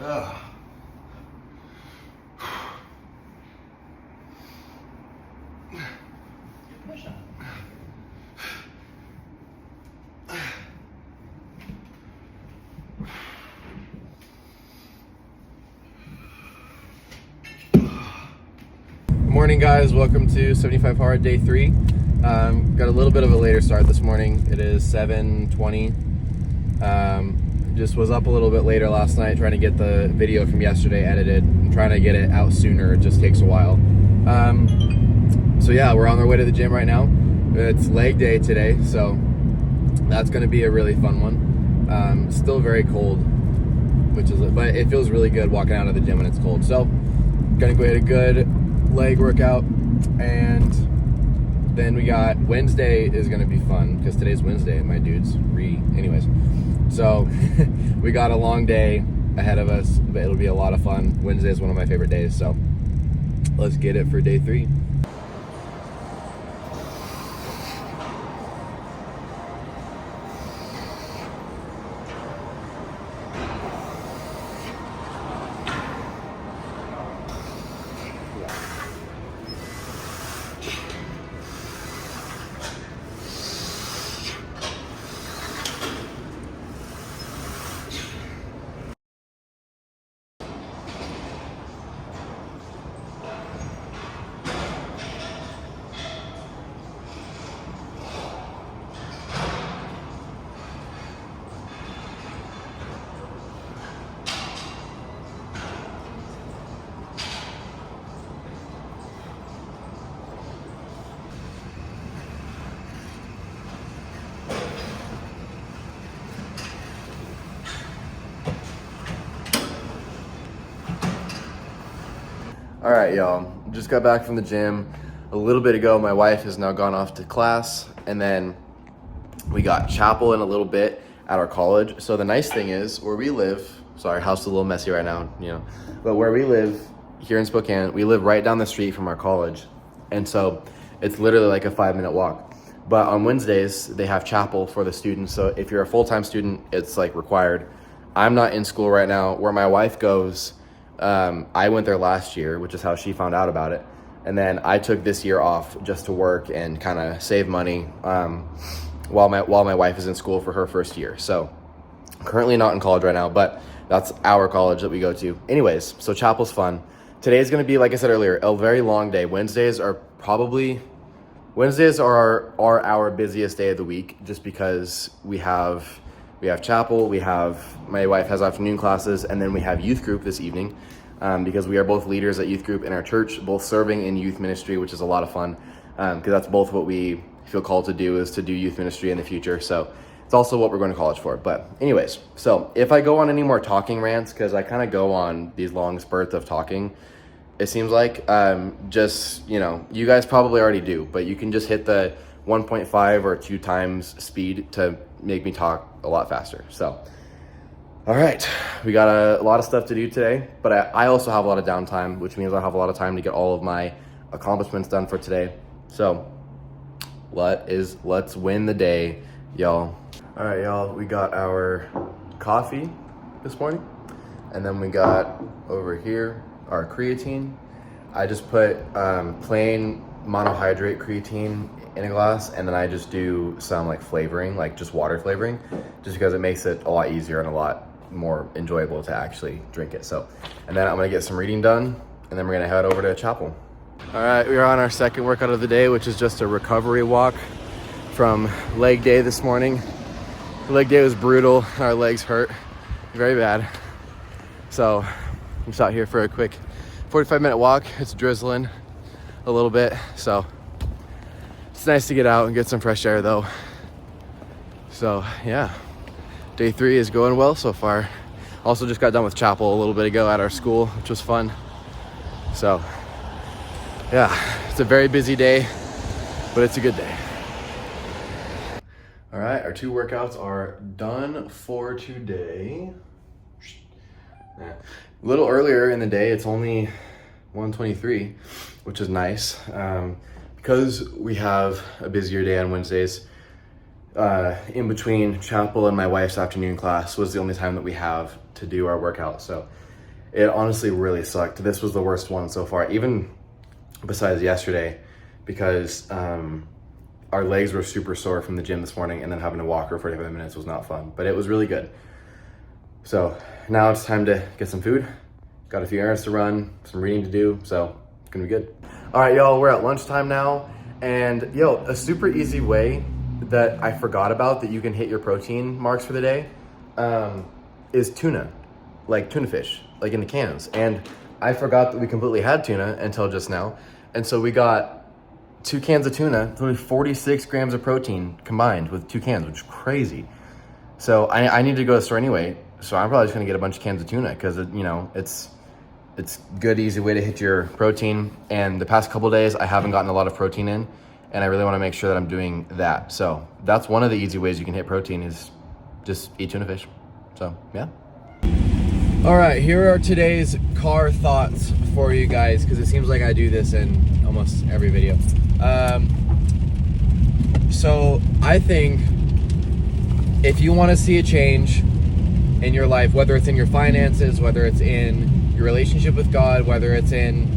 Ugh. Morning, guys. Welcome to 75 Hard Day 3. Got a little bit of a later start this morning. It is 7:20. Just was up a little bit later last night trying to get the video from yesterday edited. I'm trying to get it out sooner. It just takes a while. So yeah, we're on our way to the gym right now. It's leg day today, so that's going to be a really fun one. Still very cold, but it feels really good walking out of the gym when it's cold. So gonna go get a good leg workout, and then we got Wednesday is gonna be fun because today's Wednesday, my dudes. Anyways, so we got a long day ahead of us, but it'll be a lot of fun. Wednesday is one of my favorite days, so let's get it for day 3. All right, y'all, just got back from the gym a little bit ago. My wife has now gone off to class, and then we got chapel in a little bit at our college. So the nice thing is where we live, sorry, house is a little messy right now, but where we live here in Spokane, we live right down the street from our college. And so it's literally like a 5-minute walk. But on Wednesdays, they have chapel for the students. So if you're a full-time student, it's like required. I'm not in school right now. Where my wife goes, I went there last year, which is how she found out about it. And then I took this year off just to work and kind of save money while my wife is in school for her first year. So currently not in college right now, but that's our college that we go to. Anyways, so chapel's fun. Today is going to be, like I said earlier, a very long day. Wednesdays are our busiest day of the week, just because we have chapel, my wife has afternoon classes, and then we have youth group this evening, because we are both leaders at youth group in our church, both serving in youth ministry, which is a lot of fun, because that's both what we feel called to do, is to do youth ministry in the future. So it's also what we're going to college for. But anyways, so if I go on any more talking rants, because I kind of go on these long spurts of talking, it seems like, you guys probably already do, but you can just hit the 1.5 or 2 times speed to make me talk a lot faster. So, all right, we got a lot of stuff to do today, but I also have a lot of downtime, which means I have a lot of time to get all of my accomplishments done for today. So let's win the day, y'all. All right, y'all, we got our coffee this morning, and then we got over here our creatine. I just put plain monohydrate creatine in a glass, and then I just do some like flavoring, like just water flavoring, just because it makes it a lot easier and a lot more enjoyable to actually drink it. So, and then I'm gonna get some reading done, and then we're gonna head over to chapel. All right, we're on our second workout of the day, which is just a recovery walk from leg day this morning. Leg day was brutal. Our legs hurt very bad. So I'm just out here for a quick 45-minute walk. It's drizzling a little bit, so it's nice to get out and get some fresh air though. So yeah, day 3 is going well so far. Also just got done with chapel a little bit ago at our school, which was fun. So yeah, it's a very busy day, but it's a good day. All right, our 2 workouts are done for today. A little earlier in the day, it's only 1:23, which is nice. Because we have a busier day on Wednesdays, in between chapel and my wife's afternoon class was the only time that we have to do our workout. So It honestly really sucked. This was the worst one so far, even besides yesterday, because our legs were super sore from the gym this morning, and then having to walk for 45 minutes was not fun, but it was really good. So now it's time to get some food. Got a few errands to run, some reading to do, so it's gonna be good. All right, y'all, we're at lunchtime now, and a super easy way that I forgot about that you can hit your protein marks for the day is tuna, like tuna fish, like in the cans. And I forgot that we completely had tuna until just now. And so we got 2 cans of tuna, literally 46 grams of protein combined with 2 cans, which is crazy. So I need to go to the store anyway. So I'm probably just gonna get a bunch of cans of tuna because it's good, easy way to hit your protein. And the past couple days, I haven't gotten a lot of protein in, and I really wanna make sure that I'm doing that. So that's one of the easy ways you can hit protein is just eat tuna fish. So, yeah. All right, here are today's car thoughts for you guys, because it seems like I do this in almost every video. So I think if you wanna see a change in your life, whether it's in your finances, whether it's in your relationship with God, whether it's in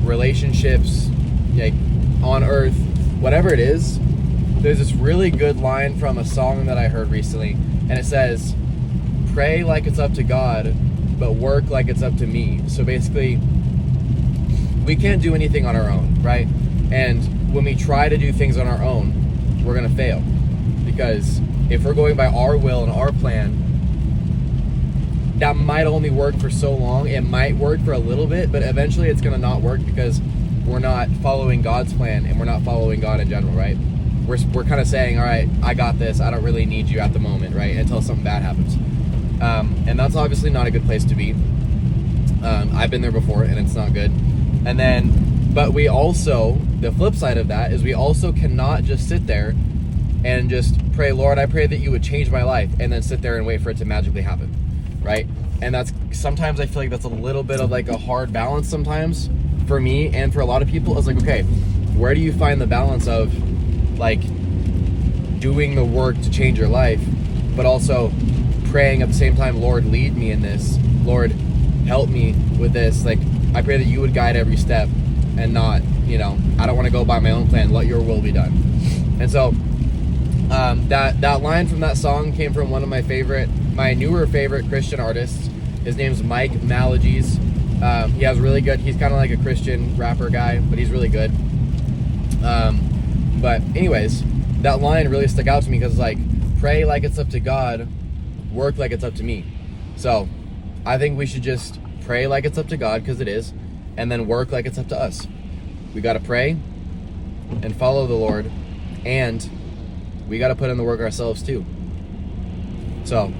relationships like on earth, whatever it is, there's this really good line from a song that I heard recently, and it says, pray like it's up to God, but work like it's up to me. So basically, we can't do anything on our own, right? And when we try to do things on our own, we're gonna fail. Because if we're going by our will and our plan, that might only work for so long. It might work for a little bit, but eventually it's gonna not work because we're not following God's plan and we're not following God in general, right? We're kind of saying, all right, I got this. I don't really need you at the moment, right? Until something bad happens. And that's obviously not a good place to be. I've been there before and it's not good. And then, but we also, the flip side of that is we also cannot just sit there and just pray, Lord, I pray that you would change my life, and then sit there and wait for it to magically happen, right? And that's, sometimes I feel like that's a little bit of like a hard balance sometimes for me and for a lot of people. It's like, okay, where do you find the balance of like doing the work to change your life, but also praying at the same time, Lord, lead me in this. Lord, help me with this. Like, I pray that you would guide every step and not, I don't want to go by my own plan. Let your will be done. And so that line from that song came from one of my newer favorite Christian artists. His name's Mike Malagies. He has really good, he's kind of like a Christian rapper guy, but he's really good. But anyways, that line really stuck out to me because it's like, pray like it's up to God, work like it's up to me. So I think we should just pray like it's up to God, because it is, and then work like it's up to us. We got to pray and follow the Lord, and we got to put in the work ourselves too. So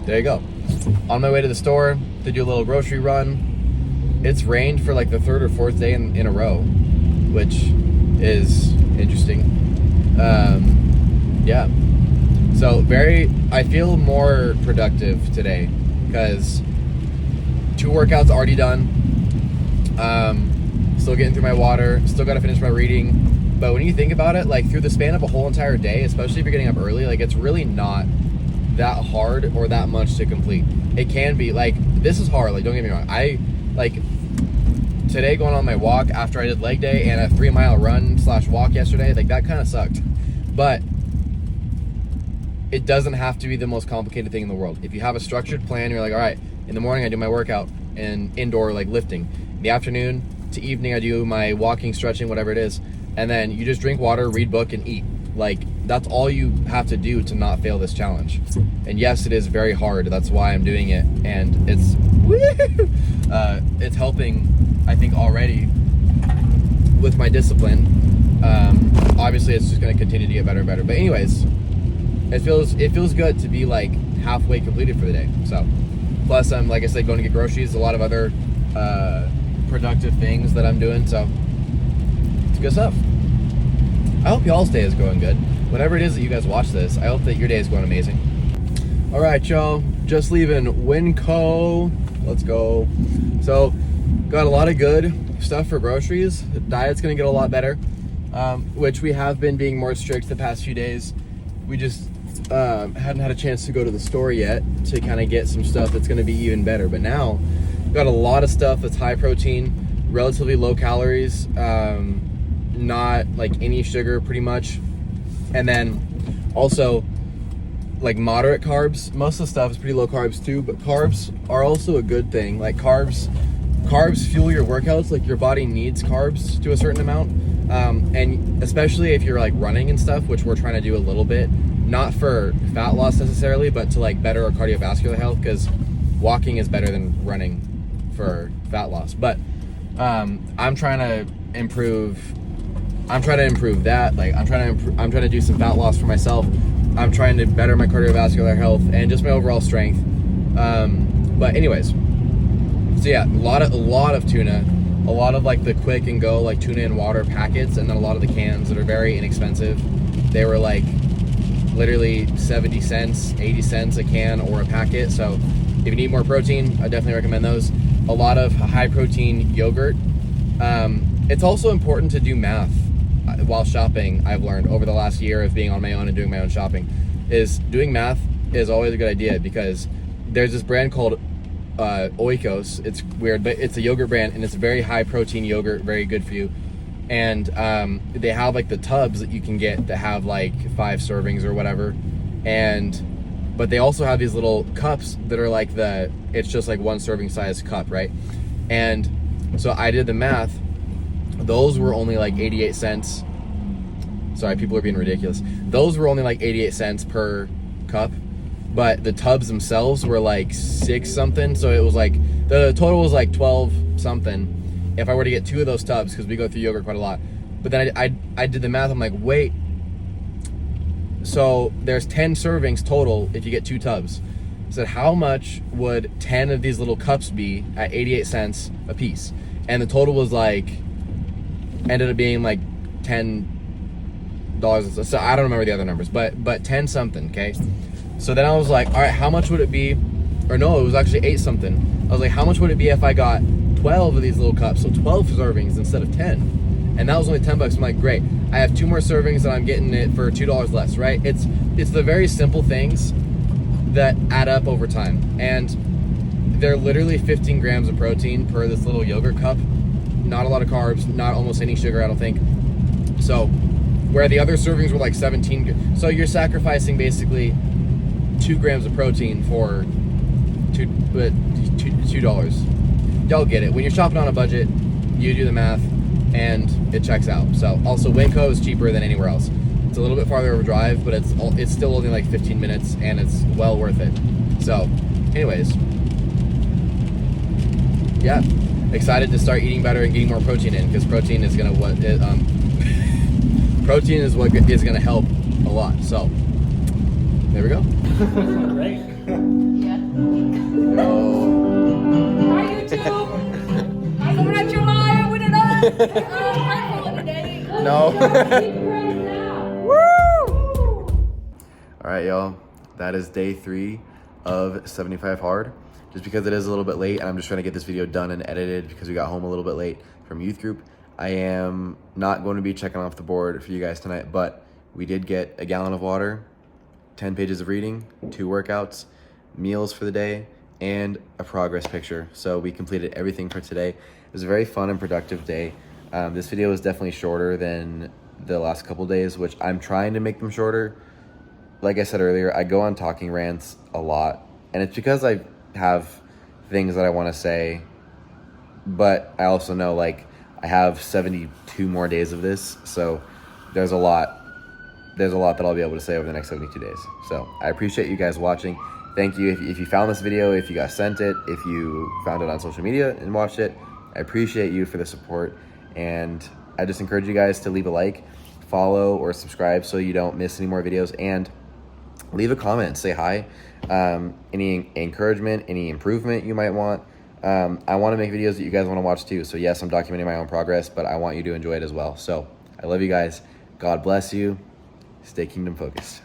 there you go. On my way to the store to do a little grocery run. It's rained for like the 3rd or 4th day in a row, which is interesting. Yeah. So I feel more productive today because 2 workouts already done. Still getting through my water, still got to finish my reading. But when you think about it, like through the span of a whole entire day, especially if you're getting up early, like it's really not that hard or that much to complete. It can be like, this is hard, like don't get me wrong. I like today going on my walk after I did leg day and a 3-mile run / walk yesterday, like that kind of sucked. But it doesn't have to be the most complicated thing in the world. If you have a structured plan, you're like, all right, in the morning I do my workout and indoor like lifting. In the afternoon to evening I do my walking, stretching, whatever it is. And then you just drink water, read book, and eat. Like, that's all you have to do to not fail this challenge. And yes, it is very hard. That's why I'm doing it. And it's helping, I think, already with my discipline. Obviously, it's just going to continue to get better and better. But anyways, it feels good to be like halfway completed for the day. So, plus I'm, like I said, going to get groceries, a lot of other productive things that I'm doing. So, it's good stuff. I hope y'all's day is going good. Whatever it is that you guys watch this, I hope that your day is going amazing. All right, y'all, just leaving Winco. Let's go. So, got a lot of good stuff for groceries. The diet's gonna get a lot better, which we have been being more strict the past few days. We just hadn't had a chance to go to the store yet to kind of get some stuff that's gonna be even better. But now got a lot of stuff that's high protein, relatively low calories, not like any sugar pretty much. And then also like moderate carbs. Most of the stuff is pretty low carbs too, but carbs are also a good thing. Like carbs fuel your workouts. Like your body needs carbs to a certain amount. And especially if you're like running and stuff, which we're trying to do a little bit, not for fat loss necessarily, but to like better our cardiovascular health, because walking is better than running for fat loss. But I'm trying to improve that. Like I'm trying to do some fat loss for myself. I'm trying to better my cardiovascular health and just my overall strength. But anyways, so yeah, a lot of tuna, a lot of like the quick and go like tuna and water packets, and then a lot of the cans that are very inexpensive. They were like literally 70 cents, 80 cents a can or a packet. So if you need more protein, I definitely recommend those. A lot of high protein yogurt. It's also important to do math while shopping. I've learned over the last year of being on my own and doing my own shopping, is doing math is always a good idea, because there's this brand called Oikos. It's weird, but it's a yogurt brand, and it's very high protein yogurt, very good for you. And they have like the tubs that you can get that have like 5 servings or whatever, but they also have these little cups that are like it's just like 1 serving size cup, right? And so I did the math. Those were only like 88 cents. Sorry, people are being ridiculous. Those were only like 88 cents per cup, but the tubs themselves were like 6 something. So it was like, the total was like 12 something if I were to get 2 of those tubs, because we go through yogurt quite a lot. But then I did the math. I'm like, wait, so there's 10 servings total if you get 2 tubs. I said, how much would 10 of these little cups be at 88 cents a piece? And the total was like, ended up being like $10. So I don't remember the other numbers, but 10 something, okay? So then I was like, all right, how much would it be? Or no, it was actually 8 something. I was like, how much would it be if I got 12 of these little cups? So 12 servings instead of 10. And that was only $10. I'm like, great. I have 2 more servings and I'm getting it for $2 less, right? It's the very simple things that add up over time. And they're literally 15 grams of protein per this little yogurt cup. Not a lot of carbs, not almost any sugar, I don't think. So where the other servings were like 17. So you're sacrificing basically 2 grams of protein for $2. Y'all get it. When you're shopping on a budget, you do the math and it checks out. So also Winco is cheaper than anywhere else. It's a little bit farther of a drive, but it's still only like 15 minutes and it's well worth it. So anyways, yeah, excited to start eating better and getting more protein in, because protein is gonna protein is what is gonna help a lot. So there we go. Right. Yeah. No. Hi, YouTube. I'm coming at you live with an today. No. Right now. Woo! All right, y'all. That is day 3 of 75 hard. Just because it is a little bit late, and I'm just trying to get this video done and edited because we got home a little bit late from youth group. I am not going to be checking off the board for you guys tonight, but we did get a gallon of water, 10 pages of reading, 2 workouts, meals for the day, and a progress picture. So we completed everything for today. It was a very fun and productive day. This video is definitely shorter than the last couple days, which I'm trying to make them shorter. Like I said earlier, I go on talking rants a lot, and it's because I have things that I want to say, but I also know like I have 72 more days of this, so there's a lot that I'll be able to say over the next 72 days. So I appreciate you guys watching. Thank you if you found this video, if you guys sent it, if you found it on social media and watched it. I appreciate you for the support, and I just encourage you guys to leave a like, follow, or subscribe so you don't miss any more videos, and leave a comment, say hi. Any encouragement, any improvement you might want. I want to make videos that you guys want to watch too. So yes, I'm documenting my own progress, but I want you to enjoy it as well. So I love you guys. God bless you. Stay kingdom focused.